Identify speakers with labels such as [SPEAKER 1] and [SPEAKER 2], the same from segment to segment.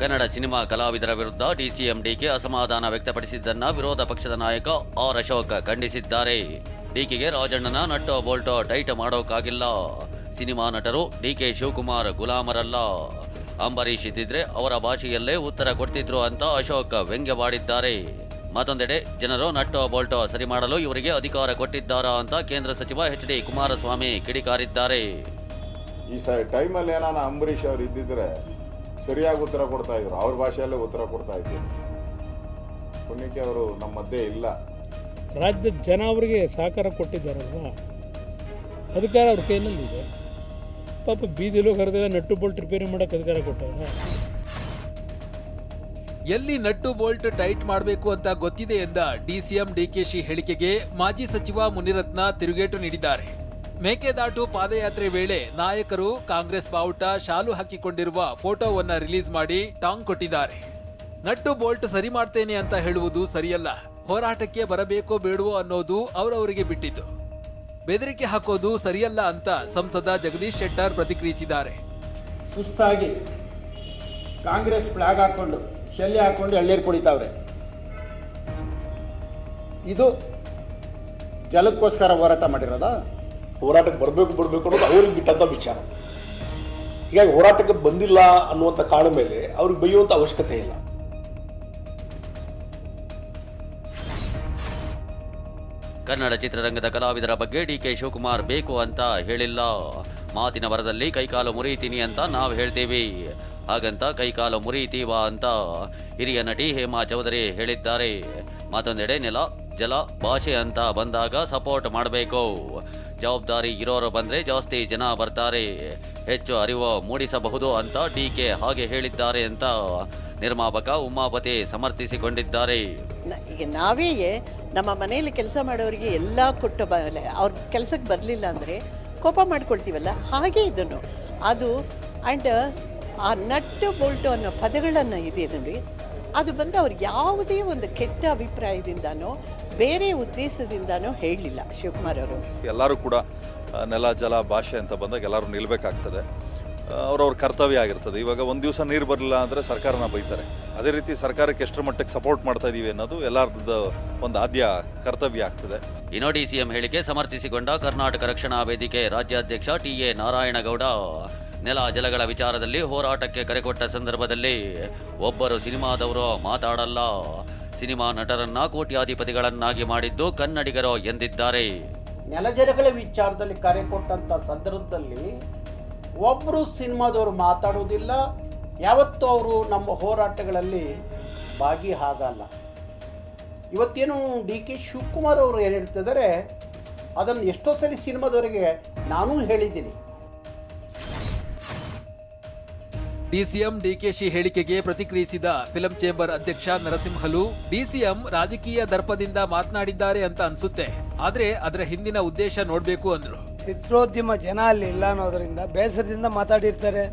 [SPEAKER 1] Kannada cinema ಕಲಾವಿದರ ವಿರುದ್ಧ DCM DK ಅಸಮಾಧಾನ ವ್ಯಕ್ತಪಡಿಸಿದ್ದನ್ನ ವಿರೋಧ ಪಕ್ಷದ ನಾಯಕ ಆರ್ ಅಶೋಕ್ ಖಂಡಿಸಿದ್ದಾರೆ. ಡಿಕೆಗೆ ರಾಜಣ್ಣನ ನಟ್ಟೋ ಬೋಲ್ಟೋ ಟೈಟ್ ಮಾಡೋಕ್ಕಾಗಿಲ್ಲ. ಸಿನಿಮಾ ನಟರು ಡಿಕೆ ಶಿವಕುಮಾರ್ ಗುಲಾಮರಲ್ಲ. ಅಂಬರೀಷ್ ಇದ್ದಿದ್ರೆ ಅವರ ಭಾಷೆಯಲ್ಲೇ ಉತ್ತರ ಕೊಡ್ತಿದ್ರು ಅಂತ ಅಶೋಕ್ ವ್ಯಂಗ್ಯವಾಡಿದ್ದಾರೆ. ಮತ್ತೊಂದೆಡೆ ಜನರು ನಟ್ಟೋ ಬೋಲ್ಟೋ ಸರಿ ಮಾಡಲು ಇವರಿಗೆ ಅಧಿಕಾರ ಕೊಟ್ಟಿದ್ದಾರಾ ಅಂತ ಕೇಂದ್ರ ಸಚಿವ ಎಚ್ ಡಿ ಕುಮಾರಸ್ವಾಮಿ ಕಿಡಿಕಾರಿದ್ದಾರೆ.
[SPEAKER 2] ಈ ಟೈಮಲ್ಲಿ ಏನಾನ ಅಂಬರೀಷ್ ಅವರು ಇದ್ದಿದ್ರೆ ಸರಿಯಾಗಿ ಉತ್ತರ ಕೊಡ್ತಾ ಇದ್ರು, ಅವ್ರ ಭಾಷೆಯಲ್ಲೇ ಉತ್ತರ ಕೊಡ್ತಾ ಇದ್ರು. ಪುಣ್ಯಕ್ಕೆ ಅವರು ನಮ್ಮ ಮಧ್ಯೆ ಇಲ್ಲ.
[SPEAKER 3] ರಾಜ್ಯದ ಜನ ಅವರಿಗೆ ಸಹಕಾರ ಕೊಟ್ಟಿದ್ದಾರಲ್ವಾ, ಅಧಿಕಾರ ಅವ್ರ ಕೈನಲ್ಲಿದೆ. ಪಾಪ ಬೀದಿಲೂ ಕರೆದಿಲ್ಲ, ನಟ್ಟು ಬೋಲ್ಟ್ ರಿಪೇರಿ ಮಾಡೋಕೆ ಅಧಿಕಾರ ಕೊಟ್ಟಾರ.
[SPEAKER 4] ಎಲ್ಲಿ ನಟ್ಟು ಬೋಲ್ಟ್ ಟೈಟ್ ಮಾಡಬೇಕು ಅಂತ ಗೊತ್ತಿದೆ ಎಂದ ಡಿಸಿಎಂ ಡಿಕೆಶಿ ಹೇಳಿಕೆಗೆ ಮಾಜಿ ಸಚಿವ ಮುನಿರತ್ನ ತಿರುಗೇಟು ನೀಡಿದ್ದಾರೆ. ಮೇಕೆದಾಟು ಪಾದಯಾತ್ರೆ ವೇಳೆ ನಾಯಕರು ಕಾಂಗ್ರೆಸ್ ಬಾವುಟ ಶಾಲು ಹಾಕಿಕೊಂಡಿರುವ ಫೋಟೋವನ್ನ ರಿಲೀಸ್ ಮಾಡಿ ಟಾಂಗ್ ಕೊಟ್ಟಿದ್ದಾರೆ. ನಟ್ಟು ಬೋಲ್ಟ್ ಸರಿ ಮಾಡ್ತೇನೆ ಅಂತ ಹೇಳುವುದು ಸರಿಯಲ್ಲ. ಹೋರಾಟಕ್ಕೆ ಬರಬೇಕೋ ಬೇಡವೋ ಅನ್ನೋದು ಅವರವರಿಗೆ ಬಿಟ್ಟಿದ್ದು. ಬೆದರಿಕೆ ಹಾಕೋದು ಸರಿಯಲ್ಲ ಅಂತ ಸಂಸದ ಜಗದೀಶ್ ಶೆಟ್ಟರ್ ಪ್ರತಿಕ್ರಿಯಿಸಿದ್ದಾರೆ.
[SPEAKER 5] ಸುಸ್ತಾಗಿ ಕಾಂಗ್ರೆಸ್ ಫ್ಲಾಗ್ ಹಾಕೊಂಡು ಶಲ್ಯ ಹಾಕೊಂಡು ಎಳ್ಳೀರು ಕುಡಿತಾವ್ರೆ. ಇದು ಜಲಕ್ಕೋಸ್ಕರ ಹೋರಾಟ ಮಾಡಿರೋದ?
[SPEAKER 6] ಹೋರಾಟಕ್ಕೆ ಬರಬೇಕು ಬಿಡಬೇಕು ಅನ್ನೋದು ಅವ್ರಿಗೆ ಬಿಟ್ಟಂತ ವಿಚಾರ. ಹೀಗಾಗಿ ಹೋರಾಟಕ್ಕೆ ಬಂದಿಲ್ಲ ಅನ್ನುವಂಥ ಕಾರಣ ಮೇಲೆ ಅವ್ರಿಗೆ ಬೈಯುವಂಥ ಅವಶ್ಯಕತೆ ಇಲ್ಲ.
[SPEAKER 1] ಕನ್ನಡ ಚಿತ್ರರಂಗದ ಕಲಾವಿದರ ಬಗ್ಗೆ ಡಿಕೆ ಶಿವಕುಮಾರ್ ಬೇಕು ಅಂತ ಹೇಳಿಲ್ಲ. ಮಾತಿನ ಬರದಲ್ಲಿ ಕೈಕಾಲು ಮುರಿತೀನಿ ಅಂತ ನಾವು ಹೇಳ್ತೀವಿ, ಹಾಗಂತ ಕೈಕಾಲು ಮುರಿತೀವಾ ಅಂತ ಹಿರಿಯ ನಟಿ ಹೇಮಾ ಚೌಧರಿ ಹೇಳಿದ್ದಾರೆ. ಮತ್ತೊಂದೆಡೆ ನೆಲ ಜಲ ಭಾಷೆ ಅಂತ ಬಂದಾಗ ಸಪೋರ್ಟ್ ಮಾಡಬೇಕು. ಜವಾಬ್ದಾರಿ ಇರೋರು ಬಂದ್ರೆ ಜಾಸ್ತಿ ಜನ ಬರ್ತಾರೆ, ಹೆಚ್ಚು ಅರಿವು ಮೂಡಿಸಬಹುದು ಅಂತ ಡಿಕೆ ಹಾಗೆ ಹೇಳಿದ್ದಾರೆ ಅಂತ ನಿರ್ಮಾಪಕ ಉಮಾಪತಿ ಸಮರ್ಥಿಸಿಕೊಂಡಿದ್ದಾರೆ.
[SPEAKER 7] ಈಗ ನಾವೇ ನಮ್ಮ ಮನೆಯಲ್ಲಿ ಕೆಲಸ ಮಾಡೋರಿಗೆ ಎಲ್ಲ ಕೊಟ್ಟು ಅವ್ರ ಕೆಲಸಕ್ಕೆ ಬರಲಿಲ್ಲ ಅಂದರೆ ಕೋಪ ಮಾಡ್ಕೊಳ್ತೀವಲ್ಲ, ಹಾಗೆ ಇದನ್ನು ಅದು ಆ್ಯಂಡ್ ಆ ನಟ್ಟು ಬೋಲ್ಟು ಅನ್ನೋ ಪದಗಳನ್ನು ಇದೆ ನೋಡಿ, ಅದು ಬಂದು ಅವ್ರು ಯಾವುದೇ ಒಂದು ಕೆಟ್ಟ ಅಭಿಪ್ರಾಯದಿಂದನೋ ಬೇರೆ ಉದ್ದೇಶದಿಂದನೋ ಹೇಳಲಿಲ್ಲ ಶಿವಕುಮಾರ್ ಅವರು.
[SPEAKER 8] ಎಲ್ಲರೂ ಕೂಡ ನೆಲ ಜಲ ಭಾಷೆ ಅಂತ ಬಂದಾಗ ಎಲ್ಲರೂ ನಿಲ್ಲಬೇಕಾಗ್ತದೆ, ಅವ್ರವ್ರ ಕರ್ತವ್ಯ ಆಗಿರ್ತದೆ. ಇವಾಗ ಒಂದು ದಿವಸ ನೀರು ಬರಲಿಲ್ಲ ಅಂದರೆ ಸರ್ಕಾರನ ಬೈತಾರೆ. ಅದೇ ರೀತಿ ಸರ್ಕಾರಕ್ಕೆ ಎಷ್ಟರ ಮಟ್ಟಕ್ಕೆ ಸಪೋರ್ಟ್ ಮಾಡ್ತಾ ಇದೀವಿ ಅನ್ನೋದು ಎಲ್ಲರದ್ದು ಒಂದು ಆದ್ಯ ಕರ್ತವ್ಯ ಆಗ್ತದೆ.
[SPEAKER 1] ಇನ್ನು ಡಿಸಿಎಂ ಹೇಳಿಕೆ ಸಮರ್ಥಿಸಿಕೊಂಡ ಕರ್ನಾಟಕ ರಕ್ಷಣಾ ವೇದಿಕೆ ರಾಜ್ಯಾಧ್ಯಕ್ಷ ಟಿ.ಎ. ನಾರಾಯಣಗೌಡ, ನೆಲ ಜಲಗಳ ವಿಚಾರದಲ್ಲಿ ಹೋರಾಟಕ್ಕೆ ಕರೆಕೊಟ್ಟ ಸಂದರ್ಭದಲ್ಲಿ ಒಬ್ಬರು ಸಿನಿಮಾದವರು ಮಾತಾಡಲ್ಲ, ಸಿನಿಮಾ ನಟರನ್ನ ಕೋಟ್ಯಾಧಿಪತಿಗಳನ್ನಾಗಿ ಮಾಡಿದ್ದು ಕನ್ನಡಿಗರು ಎಂದಿದ್ದಾರೆ.
[SPEAKER 9] ನೆಲಜಲಗಳ ವಿಚಾರದಲ್ಲಿ ಕರೆ ಕೊಟ್ಟಂತ ಸಂದರ್ಭದಲ್ಲಿ ಒಬ್ಬರು ಸಿನಿಮಾದವರು ಮಾತಾಡುವುದಿಲ್ಲ, ಯಾವತ್ತೂ ಅವರು ನಮ್ಮ ಹೋರಾಟಗಳಲ್ಲಿ ಭಾಗಿ ಆಗಲ್ಲ. ಇವತ್ತೇನು ಡಿ ಕೆ ಶಿವಕುಮಾರ್ ಅವರು ಏನು ಹೇಳ್ತಿದ್ದಾರೆ ಅದನ್ನು ಎಷ್ಟೋ ಸಲ ಸಿನಿಮಾದವರಿಗೆ ನಾನೂ ಹೇಳಿದ್ದೀನಿ.
[SPEAKER 4] ಡಿಸಿಎಂ ಡಿಕೆಶಿ ಹೇಳಿಕೆಗೆ ಪ್ರತಿಕ್ರಿಯಿಸಿದ ಫಿಲಂ ಚೇಂಬರ್ ಅಧ್ಯಕ್ಷ ನರಸಿಂಹಲು, ಡಿಸಿಎಂ ರಾಜಕೀಯ ದರ್ಪದಿಂದ ಮಾತನಾಡಿದ್ದಾರೆ ಅಂತ ಅನ್ಸುತ್ತೆ, ಆದ್ರೆ ಅದರ ಹಿಂದಿನ ಉದ್ದೇಶ ನೋಡ್ಬೇಕು ಅಂದ್ರು.
[SPEAKER 10] ಚಿತ್ರೋದ್ಯಮ ಜನ ಅಲ್ಲಿ ಇಲ್ಲ ಅನ್ನೋದರಿಂದ ಬೇಸರದಿಂದ ಮಾತಾಡಿರ್ತಾರೆ.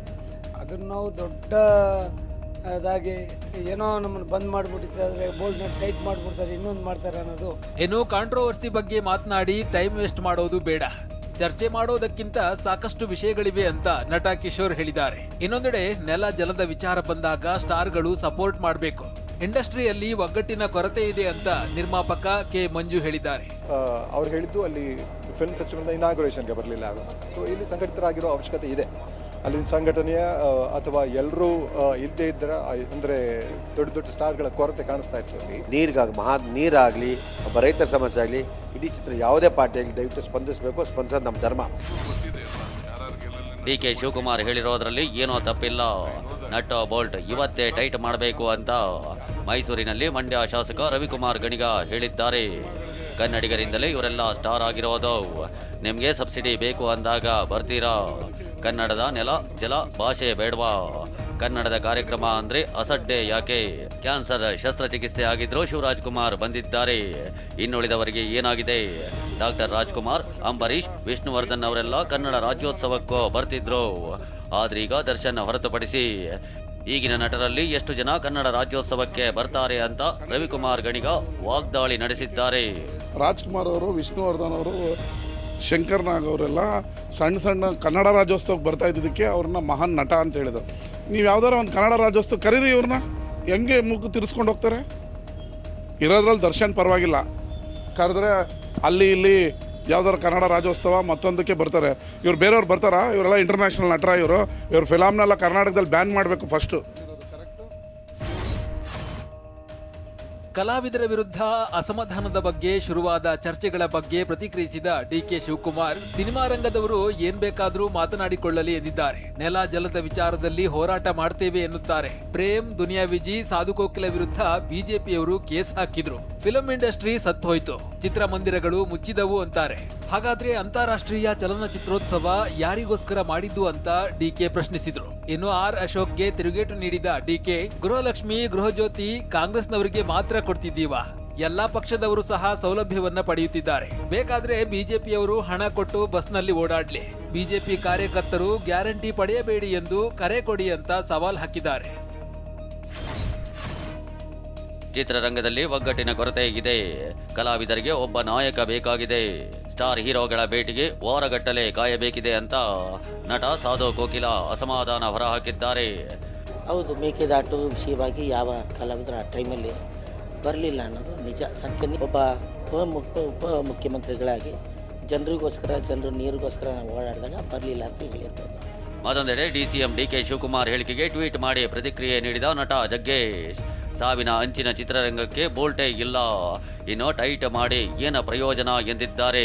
[SPEAKER 10] ಅದನ್ನು ನಾವು ದೊಡ್ಡ ಅದಾಗಿ ಏನೋ ನಮ್ಮನ್ನು ಬಂದ್ ಮಾಡಿಬಿಟ್ಟಿದ್ದಾರೆ, ಬೋಲ್ಡ್ನ ಟೈಟ್ ಮಾಡಿಬಿಡ್ತಾರೆ, ಇನ್ನೊಂದು ಮಾಡ್ತಾರೆ ಅನ್ನೋದು.
[SPEAKER 4] ಏನೋ ಕಾಂಟ್ರೋವರ್ಸಿ ಬಗ್ಗೆ ಮಾತನಾಡಿ ಟೈಮ್ ವೇಸ್ಟ್ ಮಾಡೋದು ಬೇಡ, ಚರ್ಚೆ ಮಾಡೋದಕ್ಕಿಂತ ಸಾಕಷ್ಟು ವಿಷಯಗಳಿವೆ ಅಂತ ನಟ ಕಿಶೋರ್ ಹೇಳಿದ್ದಾರೆ. ಇನ್ನೊಂದೆಡೆ ನೆಲ ಜಲದ ವಿಚಾರ ಬಂದಾಗ ಸ್ಟಾರ್ಗಳು ಸಪೋರ್ಟ್ ಮಾಡಬೇಕು, ಇಂಡಸ್ಟ್ರಿಯಲ್ಲಿ ಒಗ್ಗಟ್ಟಿನ ಕೊರತೆ ಇದೆ ಅಂತ ನಿರ್ಮಾಪಕ ಕೆ ಮಂಜು ಹೇಳಿದ್ದಾರೆ.
[SPEAKER 11] ಅವ್ರು ಹೇಳಿದ್ದು ಅಲ್ಲಿ ಫಿಲ್ಮ್ ಫೆಸ್ಟಿವಲ್ನ ಇನಾಗ್ರೇಷನ್ಗೆ ಬರಲಿಲ್ಲ ಅವರು. ಸೊ ಇಲ್ಲಿ ಸಂಘಟಿತರಾಗಿರೋ ಅವಶ್ಯಕತೆ ಇದೆ. ಅಲ್ಲಿನ ಸಂಘಟನೆಯ ಅಥವಾ ಎಲ್ಲರೂ ಇಲ್ಲದೇ ಇದ್ದರೆ ಅಂದರೆ ದೊಡ್ಡ ದೊಡ್ಡ ಸ್ಟಾರ್ಗಳ ಕೊರತೆ ಕಾಣಿಸ್ತಾ ಇತ್ತು. ಅಲ್ಲಿ
[SPEAKER 12] ನೀರಾಗಲಿ ಒಬ್ಬ ರೈತರ ಸಮಸ್ಯೆ ಆಗಲಿ ಇಡೀ ಚಿತ್ರ ಯಾವುದೇ ಪಾರ್ಟಿಯಾಗಲಿ ದಯವಿಟ್ಟು ಸ್ಪಂದಿಸಬೇಕು, ಸ್ಪಂದಿಸೋದು ನಮ್ಮ ಧರ್ಮ.
[SPEAKER 1] ಡಿ ಕೆ ಶಿವಕುಮಾರ್ ಹೇಳಿರೋದ್ರಲ್ಲಿ ಏನೋ ತಪ್ಪಿಲ್ಲ, ನಟ್ ಬೋಲ್ಟ್ ಇವತ್ತೇ ಟೈಟ್ ಮಾಡಬೇಕು ಅಂತ ಮೈಸೂರಿನಲ್ಲಿ ಮಂಡ್ಯ ಶಾಸಕ ರವಿಕುಮಾರ್ ಗಣಿಗ ಹೇಳಿದ್ದಾರೆ. ಕನ್ನಡಿಗರಿಂದಲೇ ಇವರೆಲ್ಲ ಸ್ಟಾರ್ ಆಗಿರೋದು, ನಿಮಗೆ ಸಬ್ಸಿಡಿ ಬೇಕು ಅಂದಾಗ ಬರ್ತೀರಾ, ಕನ್ನಡದ ನೆಲ ಜಲ ಭಾಷೆ ಬೇಡವಾ, ಕನ್ನಡದ ಕಾರ್ಯಕ್ರಮ ಅಂದ್ರೆ ಅಸಡ್ಡೆ ಯಾಕೆ, ಕ್ಯಾನ್ಸರ್ ಶಸ್ತ್ರಚಿಕಿತ್ಸೆ ಆಗಿದ್ರು ಶಿವರಾಜ್ ಕುಮಾರ್ ಬಂದಿದ್ದಾರೆ, ಇನ್ನುಳಿದವರಿಗೆ ಏನಾಗಿದೆ, ಡಾಕ್ಟರ್ ರಾಜ್ಕುಮಾರ್, ಅಂಬರೀಷ್, ವಿಷ್ಣುವರ್ಧನ್ ಅವರೆಲ್ಲ ಕನ್ನಡ ರಾಜ್ಯೋತ್ಸವಕ್ಕೂ ಬರ್ತಿದ್ರು, ಆದ್ರೀಗ ದರ್ಶನ್ ಹೊರತುಪಡಿಸಿ ಈಗಿನ ನಟರಲ್ಲಿ ಎಷ್ಟು ಜನ ಕನ್ನಡ ರಾಜ್ಯೋತ್ಸವಕ್ಕೆ ಬರ್ತಾರೆ ಅಂತ ರವಿಕುಮಾರ್ ಗಣಿಗ ವಾಗ್ದಾಳಿ ನಡೆಸಿದ್ದಾರೆ.
[SPEAKER 13] ರಾಜ್ಕುಮಾರ್ ಅವರು, ವಿಷ್ಣುವರ್ಧನ್ ಅವರು, ಶಂಕರ್ ನಾಗ್ ಅವರೆಲ್ಲ ಸಣ್ಣ ಸಣ್ಣ ಕನ್ನಡ ರಾಜ್ಯೋತ್ಸವಕ್ಕೆ ಬರ್ತಾ ಇದ್ದಕ್ಕೆ ಅವ್ರನ್ನ ಮಹಾನ್ ನಟ ಅಂತ ಹೇಳಿದ್ರು. ನೀವು ಯಾವ್ದಾರ ಒಂದು ಕನ್ನಡ ರಾಜ್ಯೋತ್ಸವ ಕರೀರಿ, ಇವ್ರನ್ನ ಹೆಂಗೆ ಮೂಗು ತಿರ್ಸ್ಕೊಂಡು ಹೋಗ್ತಾರೆ? ಇರೋದ್ರಲ್ಲಿ ದರ್ಶನ್ ಪರವಾಗಿಲ್ಲ, ಕರೆದ್ರೆ ಅಲ್ಲಿ ಇಲ್ಲಿ ಯಾವ್ದಾರು ಕನ್ನಡ ರಾಜ್ಯೋತ್ಸವ ಮತ್ತೊಂದಕ್ಕೆ ಬರ್ತಾರೆ. ಇವ್ರು ಬೇರೆಯವ್ರು ಬರ್ತಾರಾ? ಇವರೆಲ್ಲ ಇಂಟರ್ನ್ಯಾಷನಲ್ ನಟರ, ಇವ್ರ ಫಿಲಮ್ನೆಲ್ಲ ಕರ್ನಾಟಕದಲ್ಲಿ ಬ್ಯಾನ್ ಮಾಡಬೇಕು ಫಸ್ಟು.
[SPEAKER 4] ಕಲಾವಿದರ ವಿರುದ್ಧ ಅಸಮಾಧಾನದ ಬಗ್ಗೆ ಶುರುವಾದ ಚರ್ಚೆಗಳ ಬಗ್ಗೆ ಪ್ರತಿಕ್ರಿಯಿಸಿದ ಡಿಕೆ ಶಿವಕುಮಾರ್, ಸಿನಿಮಾ ರಂಗದವರು ಏನ್ ಬೇಕಾದ್ರೂ ಮಾತನಾಡಿಕೊಳ್ಳಲಿ ಎಂದಿದ್ದಾರೆ. ನೆಲ ಜಲದ ವಿಚಾರದಲ್ಲಿ ಹೋರಾಟ ಮಾಡ್ತೇವೆ ಎನ್ನುತ್ತಾರೆ. ಪ್ರೇಮ್, ದುನಿಯಾ ವಿಜಿ, ಸಾಧು ಕೋಕಿಲ ವಿರುದ್ಧ ಬಿಜೆಪಿಯವರು ಕೇಸ್ ಹಾಕಿದ್ರು. ಫಿಲಂ ಇಂಡಸ್ಟ್ರಿ ಸತ್ತೋಯ್ತು, ಚಿತ್ರಮಂದಿರಗಳು ಮುಚ್ಚಿದವು ಅಂತಾರೆ. ಹಾಗಾದ್ರೆ ಅಂತಾರಾಷ್ಟ್ರೀಯ ಚಲನಚಿತ್ರೋತ್ಸವ ಯಾರಿಗೋಸ್ಕರ ಮಾಡಿದ್ದು ಅಂತ ಡಿಕೆ ಪ್ರಶ್ನಿಸಿದ್ರು. ಇನ್ನು ಆರ್ ಅಶೋಕ್ಗೆ ತಿರುಗೇಟು ನೀಡಿದ ಡಿಕೆ, ಗೃಹಲಕ್ಷ್ಮಿ, ಗೃಹಜ್ಯೋತಿ ಕಾಂಗ್ರೆಸ್ನವರಿಗೆ ಮಾತ್ರ ಕೊಡ್ತಿದ್ದೀವಾ? ಎಲ್ಲಾ ಪಕ್ಷದವರು ಸಹ ಸೌಲಭ್ಯವನ್ನ ಪಡೆಯುತ್ತಿದ್ದಾರೆ. ಬೇಕಾದ್ರೆ ಬಿಜೆಪಿಯವರು ಹಣ ಕೊಟ್ಟು ಬಸ್ನಲ್ಲಿ ಓಡಾಡ್ಲಿ. ಬಿಜೆಪಿ ಕಾರ್ಯಕರ್ತರು ಗ್ಯಾರಂಟಿ ಪಡೆಯಬೇಡಿ ಎಂದು ಕರೆ ಕೊಡಿ ಅಂತ ಸವಾಲ್ ಹಾಕಿದ್ದಾರೆ.
[SPEAKER 1] ಚಿತ್ರರಂಗದಲ್ಲಿ ಒಗ್ಗಟ್ಟಿನ ಕೊರತೆ ಇದೆ. ಕಲಾವಿದರಿಗೆ ಒಬ್ಬ ನಾಯಕ ಬೇಕಾಗಿದೆ. ಸ್ಟಾರ್ ಹೀರೋಗಳ ಭೇಟಿಗೆ ವಾರಗಟ್ಟಲೆ ಕಾಯಬೇಕಿದೆ ಅಂತ ನಟ ಸಾಧು ಕೋಕಿಲ ಅಸಮಾಧಾನ ಹೊರಹಾಕಿದ್ದಾರೆ.
[SPEAKER 14] ಹೌದು, ಮೇಕೆದಾಟು ವಿಷಯವಾಗಿ ಯಾವ ಕಲಾವಿದರು ಆ ಟೈಮಲ್ಲಿ ಬರಲಿಲ್ಲ ಅನ್ನೋದು ನಿಜ, ಸತ್ಯ. ಒಬ್ಬ ಉಪ ಮುಖ್ಯಮಂತ್ರಿಗಳಾಗಿ ಜನರು ನೀರಿಗೋಸ್ಕರ ನಾವು ಓಡಾಡಿದಾಗ ಬರಲಿಲ್ಲ ಅಂತ ಹೇಳಿರ್ಬೋದು.
[SPEAKER 1] ಮತ್ತೊಂದೆಡೆ ಡಿಸಿಎಂ ಡಿಕೆ ಶಿವಕುಮಾರ್ ಹೇಳಿಕೆಗೆ ಟ್ವೀಟ್ ಮಾಡಿ ಪ್ರತಿಕ್ರಿಯೆ ನೀಡಿದ ನಟ ಜಗ್ಗೇಶ್, ಸಾವಿನ ಅಂಚಿನ ಚಿತ್ರರಂಗಕ್ಕೆ ಬೋಲ್ಟೇ ಇಲ್ಲ, ಇನ್ನು ಟೈಟ್ ಮಾಡಿ ಏನ ಪ್ರಯೋಜನ ಎಂದಿದ್ದಾರೆ.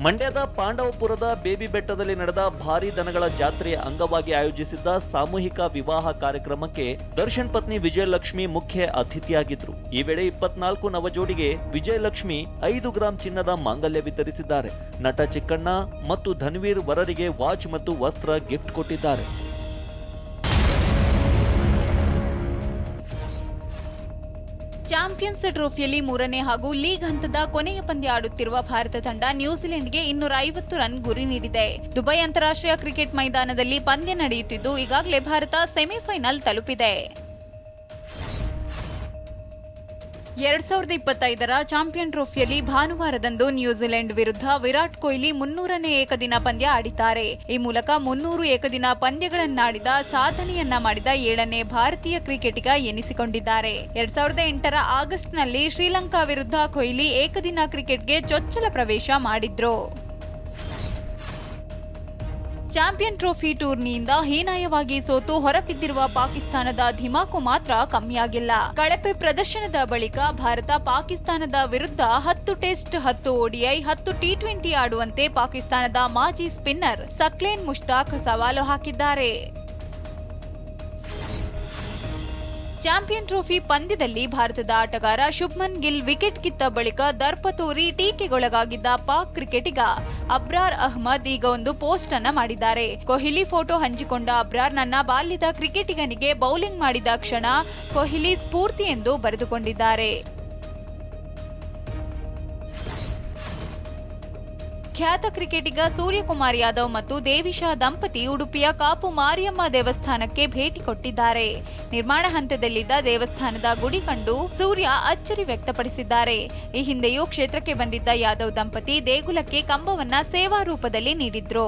[SPEAKER 15] ಮಂಡ್ಯದ ಪಾಂಡವಪುರದ ಬೇಬಿ ಬೆಟ್ಟದಲ್ಲಿ ನಡೆದ ಭಾರೀ ದನಗಳ ಜಾತ್ರೆಯ ಅಂಗವಾಗಿ ಆಯೋಜಿಸಿದ್ದ ಸಾಮೂಹಿಕ ವಿವಾಹ ಕಾರ್ಯಕ್ರಮಕ್ಕೆ ದರ್ಶನ್ ಪತ್ನಿ ವಿಜಯಲಕ್ಷ್ಮಿ ಮುಖ್ಯ ಅತಿಥಿಯಾಗಿದ್ರು. ಈ ವೇಳೆ 24 ನವಜೋಡಿಗೆ ವಿಜಯಲಕ್ಷ್ಮಿ 5 ಗ್ರಾಂ ಚಿನ್ನದ ಮಾಂಗಲ್ಯ ವಿತರಿಸಿದ್ದಾರೆ. ನಟ ಚಿಕ್ಕಣ್ಣ ಮತ್ತು ಧನ್ವೀರ್ ವರರಿಗೆ ವಾಚ್ ಮತ್ತು ವಸ್ತ್ರ ಗಿಫ್ಟ್ ಕೊಟ್ಟಿದ್ದಾರೆ.
[SPEAKER 16] ಚಾಂಪಿಯನ್ಸ್ ಟ್ರೋಫಿಯಲ್ಲಿ 3ನೇ ಹಾಗೂ ಲೀಗ್ ಹಂತದ ಕೊನೆಯ ಪಂದ್ಯ ಆಡುತ್ತಿರುವ ಭಾರತ ತಂಡ ನ್ಯೂಜಿಲೆಂಡ್ಗೆ 250 ರನ್ ಗುರಿ ನೀಡಿದೆ. ದುಬೈ ಅಂತಾರಾಷ್ಟ್ರೀಯ ಕ್ರಿಕೆಟ್ ಮೈದಾನದಲ್ಲಿ ಪಂದ್ಯ ನಡೆಯುತ್ತಿದ್ದು ಈಗಾಗಲೇ ಭಾರತ ಸೆಮಿಫೈನಲ್ ತಲುಪಿದೆ. 2025ರ ಚಾಂಪಿಯನ್ ಟ್ರೋಫಿಯಲ್ಲಿ ಭಾನುವಾರದಂದು ನ್ಯೂಜಿಲೆಂಡ್ ವಿರುದ್ಧ ವಿರಾಟ್ ಕೊಹ್ಲಿ 300ನೇ ಏಕದಿನ ಪಂದ್ಯ ಆಡಿದ್ದಾರೆ. ಈ ಮೂಲಕ 300 ಏಕದಿನ ಪಂದ್ಯಗಳನ್ನಾಡಿದ ಸಾಧನೆಯನ್ನ ಮಾಡಿದ 7ನೇ ಭಾರತೀಯ ಕ್ರಿಕೆಟಿಗ ಎನಿಸಿಕೊಂಡಿದ್ದಾರೆ. 2008ರ ಆಗಸ್ಟ್ನಲ್ಲಿ ಶ್ರೀಲಂಕಾ ವಿರುದ್ಧ ಕೊಹ್ಲಿ ಏಕದಿನ ಕ್ರಿಕೆಟ್ಗೆ ಚೊಚ್ಚಲ ಪ್ರವೇಶ ಮಾಡಿದ್ರು. ಚಾಂಪಿಯನ್ ಟ್ರೋಫಿ ಟೂರ್ನಿಯಿಂದ ಹೀನಾಯವಾಗಿ ಸೋತು ಹೊರಬಿದ್ದಿರುವ ಪಾಕಿಸ್ತಾನದ ಧಿಮಾಕು ಮಾತ್ರ ಕಮ್ಮಿಯಾಗಿಲ್ಲ. ಕಳಪೆ ಪ್ರದರ್ಶನದ ಬಳಿಕ ಭಾರತ ಪಾಕಿಸ್ತಾನದ ವಿರುದ್ಧ 10 ಟೆಸ್ಟ್, 10 ODI, 10 T20 ಆಡುವಂತೆ ಪಾಕಿಸ್ತಾನದ ಮಾಜಿ ಸ್ಪಿನ್ನರ್ ಸಕ್ಲೇನ್ ಮುಷ್ತಾಕ್ ಸವಾಲು ಹಾಕಿದ್ದಾರೆ. ಚಾಂಪಿಯನ್ ಟ್ರೋಫಿ ಪಂದ್ಯದಲ್ಲಿ ಭಾರತದ ಆಟಗಾರ ಶುಭ್ಮನ್ ಗಿಲ್ ವಿಕೆಟ್ ಕಿತ್ತ ಬಳಿಕ ದರ್ಪ ತೋರಿ ಟೀಕೆಗೊಳಗಾಗಿದ್ದ ಪಾಕ್ ಕ್ರಿಕೆಟಿಗ ಅಬ್ರಾರ್ ಅಹ್ಮದ್ ಈಗ ಒಂದು ಪೋಸ್ಟ್ ಅನ್ನ ಮಾಡಿದ್ದಾರೆ. ಕೊಹ್ಲಿ ಫೋಟೋ ಹಂಚಿಕೊಂಡ ಅಬ್ರಾರ್, ನನ್ನ ಬಾಲ್ಯದ ಕ್ರಿಕೆಟಿಗನಿಗೆ ಬೌಲಿಂಗ್ ಮಾಡಿದ ಕ್ಷಣ ಕೊಹ್ಲಿ ಸ್ಫೂರ್ತಿ ಎಂದು ಬರೆದುಕೊಂಡಿದ್ದಾರೆ. ಖ್ಯಾತ ಕ್ರಿಕೆಟಿಗ ಸೂರ್ಯಕುಮಾರ್ ಯಾದವ್ ಮತ್ತು ದೇವಿಶಾ ದಂಪತಿ ಉಡುಪಿಯ ಕಾಪು ಮಾರಿಯಮ್ಮ ದೇವಸ್ಥಾನಕ್ಕೆ ಭೇಟಿ ಕೊಟ್ಟಿದ್ದಾರೆ. ನಿರ್ಮಾಣ ಹಂತದಲ್ಲಿದ್ದ ದೇವಸ್ಥಾನದ ಗುಡಿ ಕಂಡು ಸೂರ್ಯ ಅಚ್ಚರಿ ವ್ಯಕ್ತಪಡಿಸಿದ್ದಾರೆ. ಈ ಹಿಂದೆಯೂ ಕ್ಷೇತ್ರಕ್ಕೆ ಬಂದಿದ್ದ ಯಾದವ್ ದಂಪತಿ ದೇಗುಲಕ್ಕೆ ಕಂಬವನ್ನ ಸೇವಾ ರೂಪದಲ್ಲಿ ನೀಡಿದ್ರು.